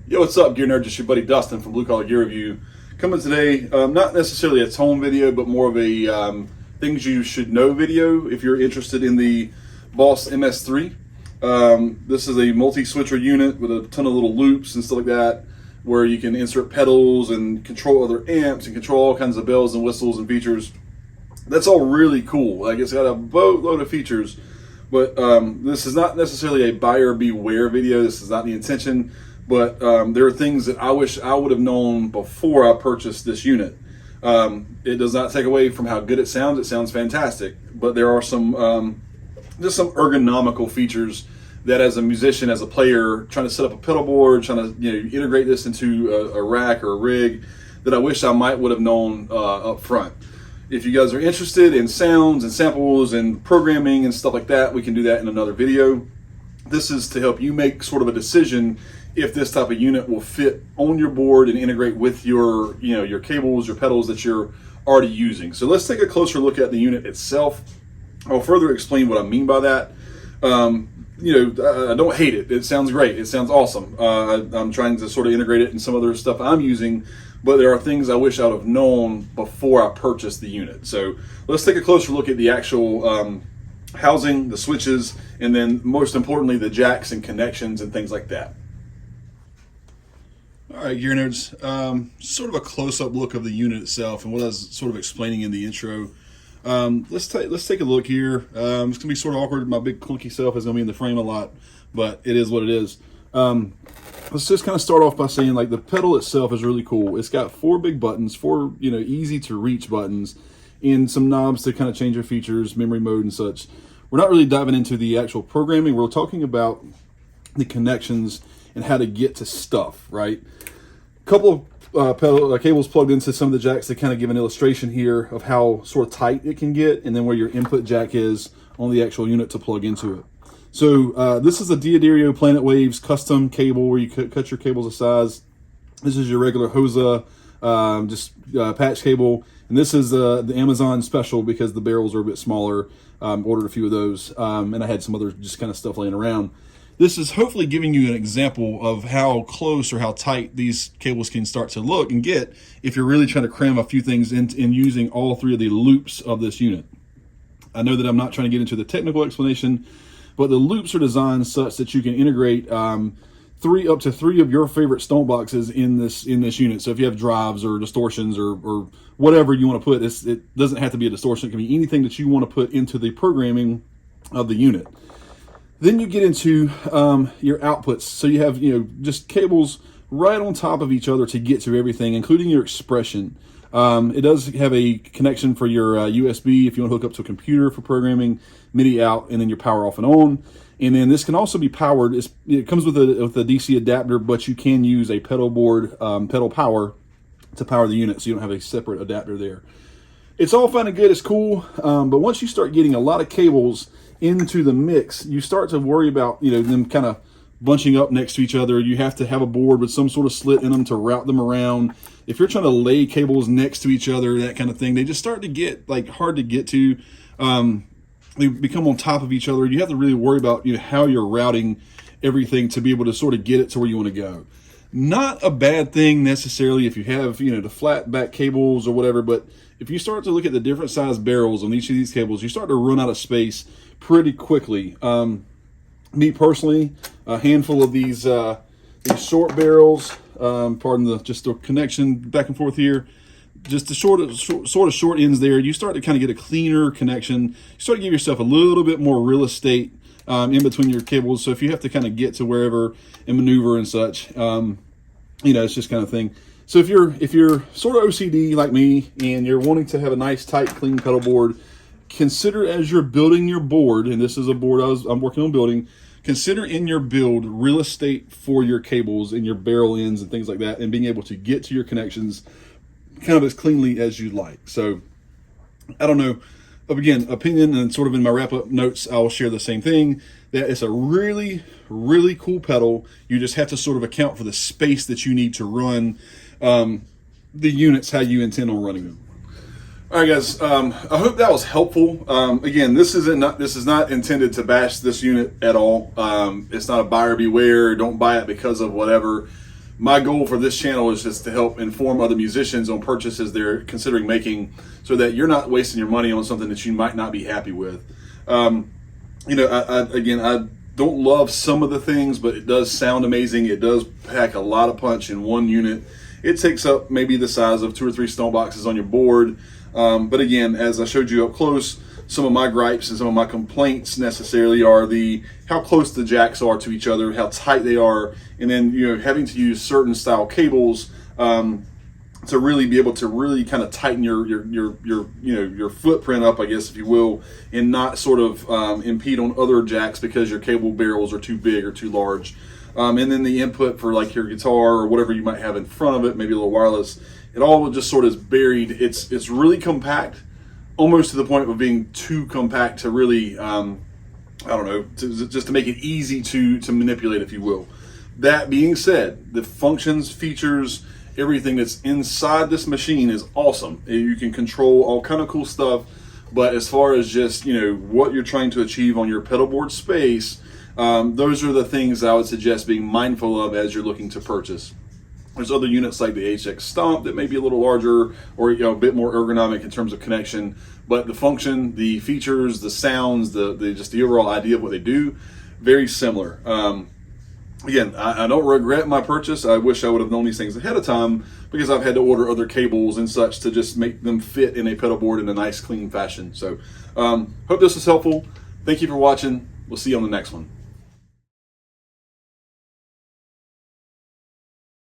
Yo, what's up, Gear Nerd? Just your buddy Dustin from Blue Collar Gear Review. Coming today, not necessarily a tone video, but more of a things you should know video if you're interested in the Boss MS3. This is a multi-switcher unit with a ton of little loops and stuff like that, where you can insert pedals and control other amps and control all kinds of bells and whistles and features. That's all really cool. Like, it's got a boatload of features, but this is not necessarily a buyer beware video. This is not the intention. But there are things that I wish I would have known before I purchased this unit. It does not take away from how good it sounds. It sounds fantastic. But there are some just some ergonomical features that, as a musician, as a player, trying to set up a pedal board, trying to integrate this into a rack or a rig, that I wish I would have known up front. If you guys are interested in sounds and samples and programming and stuff like that, we can do that in another video. This is to help you make sort of a decision if this type of unit will fit on your board and integrate with your cables, your pedals that you're already using. So let's take a closer look at the unit itself. I'll further explain what I mean by that. I don't hate it. It sounds great. It sounds awesome. I'm trying to sort of integrate it in some other stuff I'm using, but there are things I wish I would have known before I purchased the unit. So let's take a closer look at the actual housing, the switches, and then most importantly, the jacks and connections and things like that. All right, Gear Nerds, sort of a close-up look of the unit itself and what I was sort of explaining in the intro. Let's take a look here. It's going to be sort of awkward. My big clunky self is going to be in the frame a lot, but it is what it is. Let's just kind of start off by saying, like, the pedal itself is really cool. It's got 4 big buttons, 4 easy to reach buttons, and some knobs to kind of change your features, memory mode and such. We're not really diving into the actual programming. We're talking about the connections and how to get to stuff, right? A couple of cables plugged into some of the jacks to kind of give an illustration here of how sort of tight it can get, and then where your input jack is on the actual unit to plug into it. So this is a D'Addario Planet Waves custom cable where you cut your cables of size. This is your regular Hosa patch cable, and this is the Amazon special because the barrels are a bit smaller. Ordered a few of those, and I had some other just kind of stuff laying around. This is hopefully giving you an example of how close or how tight these cables can start to look and get if you're really trying to cram a few things in using all 3 of the loops of this unit. I know that I'm not trying to get into the technical explanation, but the loops are designed such that you can integrate up to 3 of your favorite stomp boxes in this unit. So if you have drives or distortions or whatever you want to put, it doesn't have to be a distortion. It can be anything that you want to put into the programming of the unit. Then you get into your outputs. So you have just cables right on top of each other to get to everything, including your expression. It does have a connection for your USB if you want to hook up to a computer for programming, MIDI out, and then your power off and on. And then this can also be powered. It comes with a DC adapter, but you can use a pedal board, pedal power to power the unit, so you don't have a separate adapter there. It's all fine and good. It's cool. But once you start getting a lot of cables into the mix, you start to worry about them kind of bunching up next to each other. You have to have a board with some sort of slit in them to route them around. If you're trying to lay cables next to each other, that kind of thing, they just start to get hard to get to. They become on top of each other. You have to really worry about how you're routing everything to be able to sort of get it to where you want to go. Not a bad thing necessarily if you have the flat back cables or whatever, but if you start to look at the different size barrels on each of these cables, you start to run out of space pretty quickly. Me personally, a handful of these short barrels, pardon the connection back and forth here, just the sort of short ends there, you start to kind of get a cleaner connection. You start to give yourself a little bit more real estate in between your cables. So if you have to kind of get to wherever and maneuver and such, it's just kind of thing. So if you're sort of OCD like me and you're wanting to have a nice, tight, clean pedal board, consider as you're building your board, and this is a board I'm working on building, consider in your build real estate for your cables and your barrel ends and things like that, and being able to get to your connections kind of as cleanly as you'd like. So I don't know. Again, opinion, and sort of in my wrap-up notes, I will share the same thing, that it's a really, really cool pedal. You just have to sort of account for the space that you need to run the units how you intend on running them. All right, guys. I hope that was helpful. Again, this is not intended to bash this unit at all. It's not a buyer beware. Don't buy it because of whatever. my goal for this channel is just to help inform other musicians on purchases they're considering making, so that you're not wasting your money on something that you might not be happy with. You know, I don't love some of the things, but it does sound amazing. It does pack a lot of punch in one unit. It takes up maybe the size of 2 or 3 stone boxes on your board. But again, as I showed you up close, some of my gripes and some of my complaints necessarily are how close the jacks are to each other, how tight they are, and then, you know, having to use certain style cables to really be able to really kind of tighten your footprint up, I guess, if you will, and not sort of impede on other jacks because your cable barrels are too big or too large. And then the input for like your guitar or whatever you might have in front of it, maybe a little wireless, it all just sort of is buried. It's really compact, almost to the point of being too compact to really, I don't know, just to make it easy to manipulate, if you will. That being said, the functions, features, everything that's inside this machine is awesome. You can control all kind of cool stuff, but as far as just, you know, what you're trying to achieve on your pedal board space, those are the things I would suggest being mindful of as you're looking to purchase. There's other units like the HX Stomp that may be a little larger or, you know, a bit more ergonomic in terms of connection, but the function, the features, the sounds, just the overall idea of what they do, very similar. Again, I don't regret my purchase. I wish I would have known these things ahead of time, because I've had to order other cables and such to just make them fit in a pedal board in a nice, clean fashion. So, hope this was helpful. Thank you for watching. We'll see you on the next one.